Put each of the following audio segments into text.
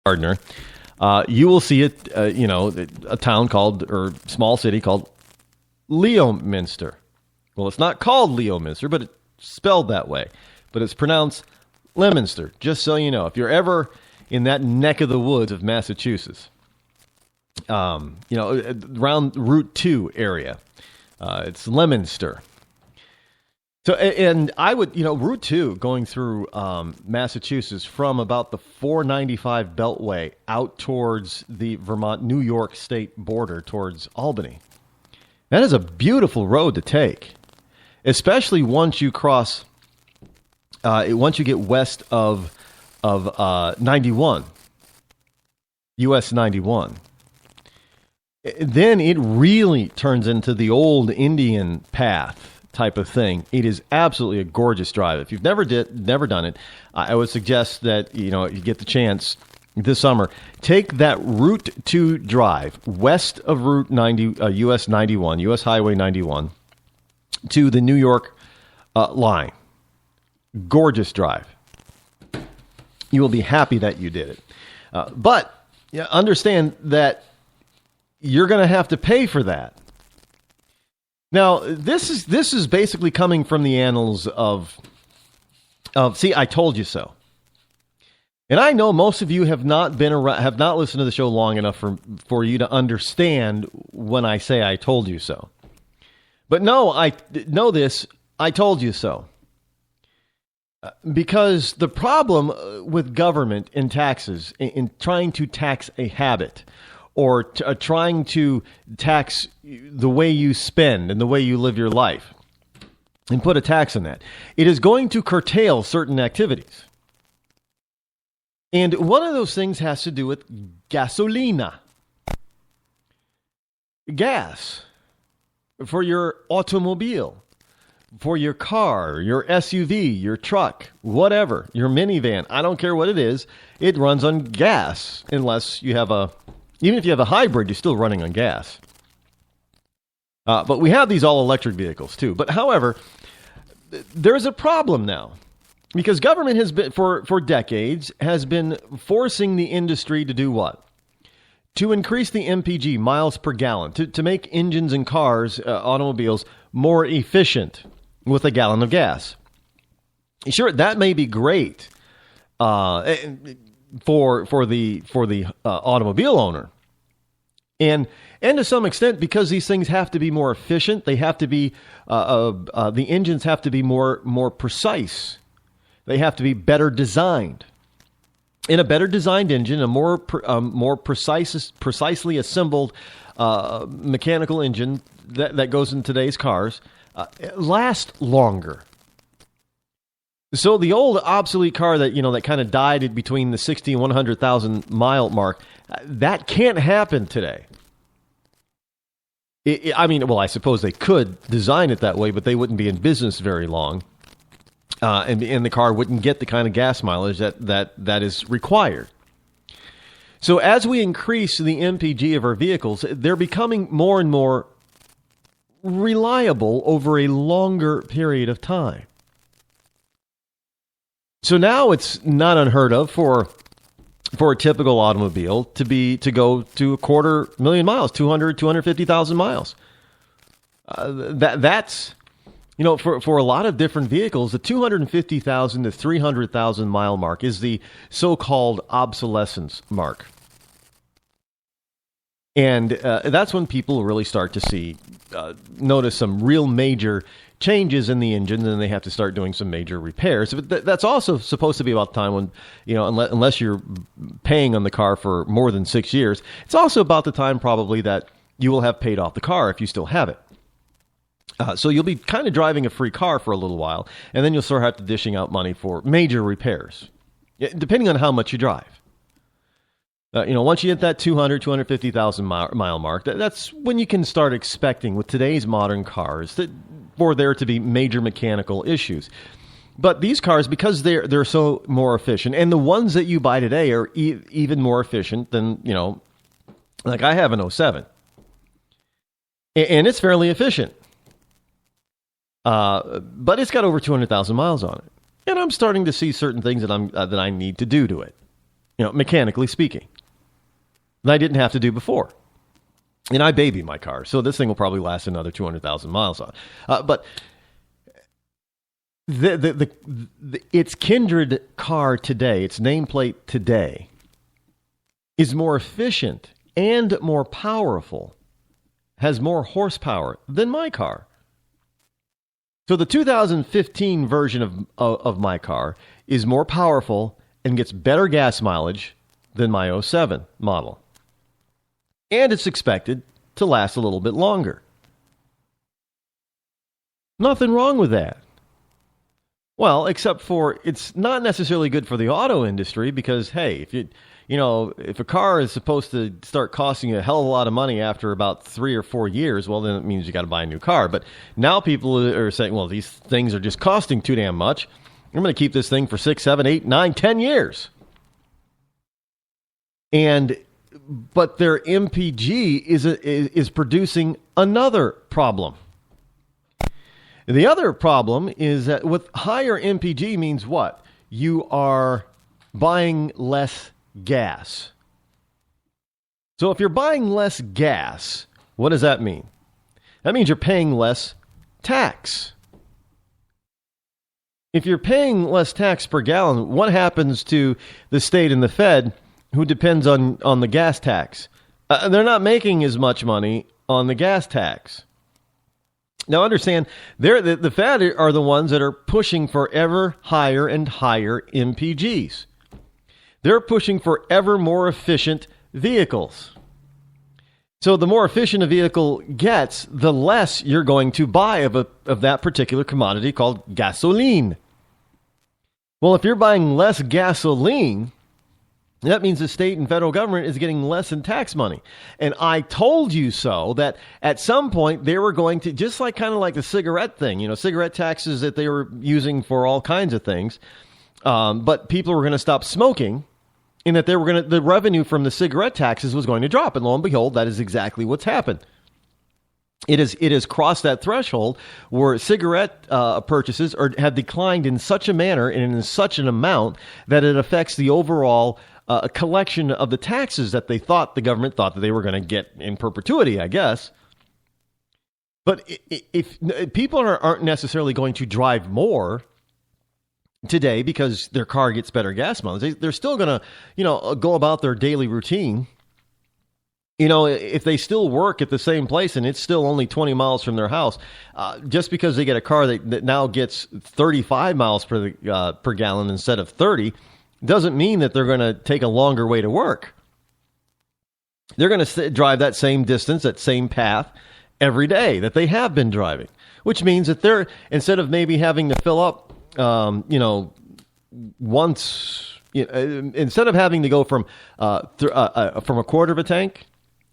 Gardner, you will see it, a town called, or small city called Leominster. Well, it's not called Leominster, but it's spelled that way. But it's pronounced Leominster, just so you know. If you're ever in that neck of the woods of Massachusetts, around Route 2 area, it's Leominster. So, and I would, Route 2 going through Massachusetts from about the 495 Beltway out towards the Vermont-New York state border towards Albany. That is a beautiful road to take, especially once you cross, once you get west of 91, US 91. Then it really turns into the old Indian path type of thing. It is absolutely a gorgeous drive. If you've never done it, I would suggest that you get the chance this summer. Take that Route 2 drive west of Route 90, US 91, US Highway 91 to the New York line. Gorgeous drive. You will be happy that you did it. But understand that you're going to have to pay for that. Now, this is basically coming from the annals of see, I told you so. And I know most of you have not been around, have not listened to the show long enough for you to understand when I say I told you so. But no, I know this, I told you so. Because the problem with government and taxes, in trying to tax a habit, or trying to tax the way you spend and the way you live your life, and put a tax on that, it is going to curtail certain activities. And one of those things has to do with gasolina. Gas for your automobile, for your car, your SUV, your truck, whatever, your minivan. I don't care what it is. It runs on gas unless you have even if you have a hybrid, you're still running on gas. But we have these all-electric vehicles too. But however, there's a problem now. Because government has been, for decades, has been forcing the industry to do what? To increase the MPG, miles per gallon, to make engines and cars, automobiles, more efficient with a gallon of gas. Sure, that may be great for the automobile owner. And to some extent, because these things have to be more efficient, they have to be, the engines have to be more precise. They have to be better designed. In a better designed engine, a more precisely assembled mechanical engine that goes in today's cars lasts longer. So the old obsolete car that kind of died between the 60 and 100,000 mile mark, that can't happen today. I suppose they could design it that way, but they wouldn't be in business very long. And the car wouldn't get the kind of gas mileage that is required. So as we increase the MPG of our vehicles, they're becoming more and more reliable over a longer period of time. So now it's not unheard of for a typical automobile to go to 250,000 miles, 250,000 miles. That's for a lot of different vehicles, the 250,000 to 300,000 mile mark is the so-called obsolescence mark. And that's when people really start to notice some real major changes in the engine, and they have to start doing some major repairs. But that's also supposed to be about the time when, unless you're paying on the car for more than 6 years, it's also about the time probably that you will have paid off the car if you still have it. So you'll be kind of driving a free car for a little while, and then you'll start have to dishing out money for major repairs, depending on how much you drive. Once you hit that 250,000 mile mark, that's when you can start expecting, with today's modern cars, for there to be major mechanical issues. But these cars, because they're so more efficient, and the ones that you buy today are even more efficient than, like I have an 07. And it's fairly efficient. But it's got over 200,000 miles on it. And I'm starting to see certain things that I need to do to it. mechanically speaking, than I didn't have to do before. And I baby my car, so this thing will probably last another 200,000 miles on. But its kindred car today, its nameplate today, is more efficient and more powerful, has more horsepower than my car. So the 2015 version of my car is more powerful and gets better gas mileage than my '07 model. And it's expected to last a little bit longer. Nothing wrong with that. Well, except for it's not necessarily good for the auto industry because, hey, if a car is supposed to start costing you a hell of a lot of money after about 3 or 4 years, well, then it means you got to buy a new car. But now people are saying, well, these things are just costing too damn much. I'm going to keep this thing for 6, 7, 8, 9, 10 years. But their MPG is producing another problem. The other problem is that with higher MPG means what? You are buying less gas. So if you're buying less gas, what does that mean? That means you're paying less tax. If you're paying less tax per gallon, what happens to the state and the Fed who depends on the gas tax? They're not making as much money on the gas tax. Now understand, the Fed are the ones that are pushing for ever higher and higher MPGs. They're pushing for ever more efficient vehicles. So the more efficient a vehicle gets, the less you're going to buy of that particular commodity called gasoline. Well, if you're buying less gasoline, that means the state and federal government is getting less in tax money. And I told you so that at some point they were going to, just like kind of like the cigarette thing, cigarette taxes that they were using for all kinds of things. But people were going to stop smoking and that the revenue from the cigarette taxes was going to drop. And lo and behold, that is exactly what's happened. It has crossed that threshold where cigarette purchases have declined in such a manner and in such an amount that it affects the overall collection of the taxes that the government thought that they were going to get in perpetuity, I guess. But if people aren't necessarily going to drive more today because their car gets better gas mileage, they're still going to, go about their daily routine. If they still work at the same place and it's still only 20 miles from their house, just because they get a car that now gets 35 miles per gallon instead of 30, doesn't mean that they're going to take a longer way to work. They're going to drive that same distance, that same path every day that they have been driving, which means that they're, instead of maybe having to fill up, once, instead of having to go from a quarter of a tank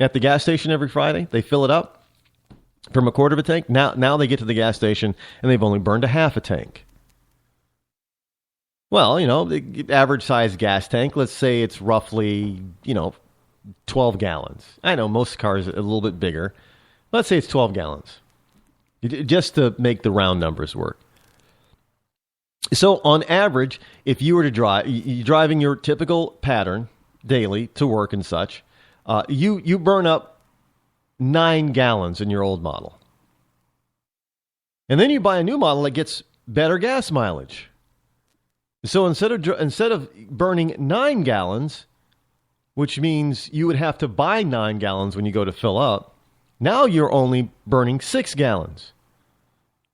at the gas station every Friday, they fill it up from a quarter of a tank. Now they get to the gas station and they've only burned a half a tank. Well, the average size gas tank, let's say it's roughly, 12 gallons. I know most cars are a little bit bigger. Let's say it's 12 gallons, just to make the round numbers work. So on average, if you were to you're driving your typical pattern daily to work and such, you burn up 9 gallons in your old model. And then you buy a new model that gets better gas mileage. So instead of burning 9 gallons, which means you would have to buy 9 gallons when you go to fill up, now you're only burning 6 gallons.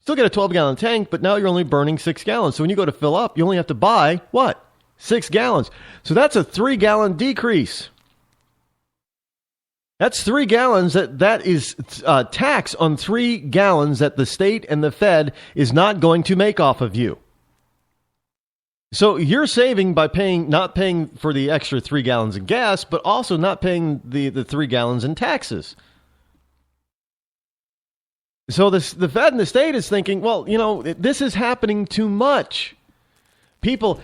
Still get a 12-gallon tank, but now you're only burning 6 gallons. So when you go to fill up, you only have to buy, what? 6 gallons. So that's a 3-gallon decrease. That's 3 gallons. That is tax on 3 gallons that the state and the Fed is not going to make off of you. So you're saving by not paying for the extra 3 gallons of gas, but also not paying the 3 gallons in taxes. So the Fed and the state is thinking, well, this is happening too much. People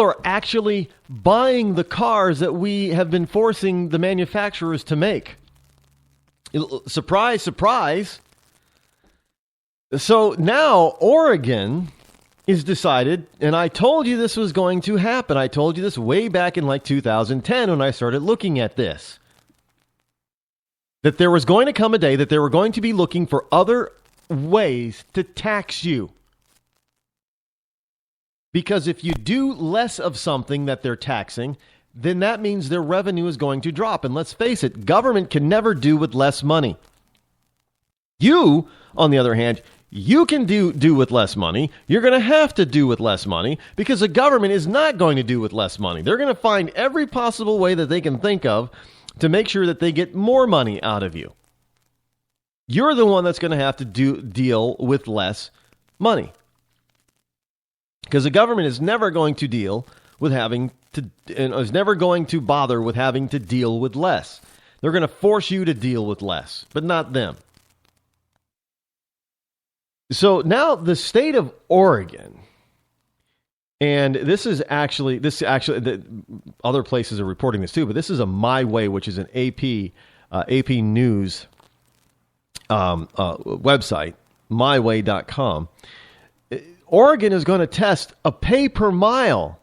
are actually buying the cars that we have been forcing the manufacturers to make. Surprise, surprise. So now Oregon is decided, and I told you this was going to happen. I told you this way back in like 2010 when I started looking at this. That there was going to come a day that they were going to be looking for other ways to tax you. Because if you do less of something that they're taxing, then that means their revenue is going to drop. And let's face it, government can never do with less money. You, on the other hand, you can do with less money. You're going to have to do with less money because the government is not going to do with less money. They're going to find every possible way that they can think of to make sure that they get more money out of you. You're the one that's going to have to deal with less money. Because the government is never going to deal with having to, and is never going to bother with having to deal with less. They're going to force you to deal with less, but not them. So now the state of Oregon, and this is actually, other places are reporting this too, but this is a My Way, which is an AP News website, myway.com. Oregon is going to test a pay per mile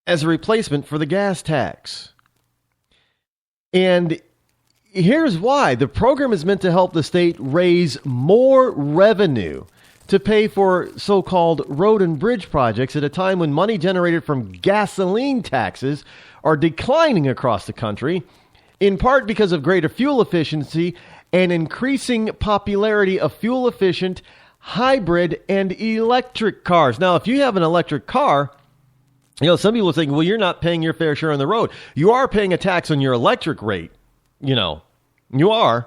as a replacement for the gas tax. And here's why. The program is meant to help the state raise more revenue to pay for so-called road and bridge projects at a time when money generated from gasoline taxes are declining across the country, in part because of greater fuel efficiency and increasing popularity of fuel-efficient hybrid and electric cars. Now, if you have an electric car, some people think, well, you're not paying your fair share on the road. You are paying a tax on your electric rate. You are.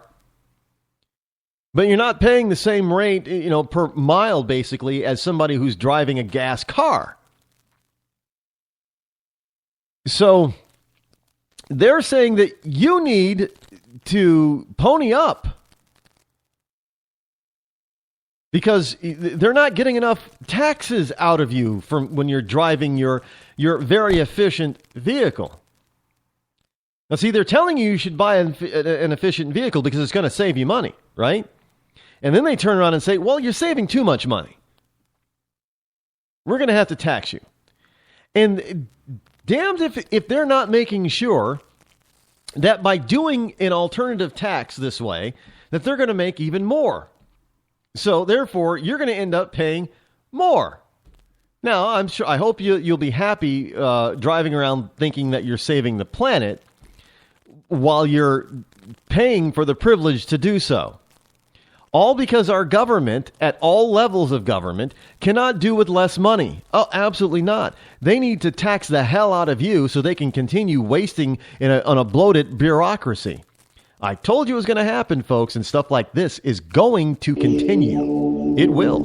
But you're not paying the same rate, per mile, basically, as somebody who's driving a gas car. So they're saying that you need to pony up because they're not getting enough taxes out of you from when you're driving your very efficient vehicle. Now, see, they're telling you should buy an efficient vehicle because it's going to save you money, right? And then they turn around and say, well, you're saving too much money. We're going to have to tax you. And damned if they're not making sure that by doing an alternative tax this way, that they're going to make even more. So, therefore, you're going to end up paying more. Now, I hope you'll be happy driving around thinking that you're saving the planet while you're paying for the privilege to do so. All because our government, at all levels of government, cannot do with less money. Oh, absolutely not. They need to tax the hell out of you so they can continue wasting on a bloated bureaucracy. I told you it was going to happen, folks, and stuff like this is going to continue. It will.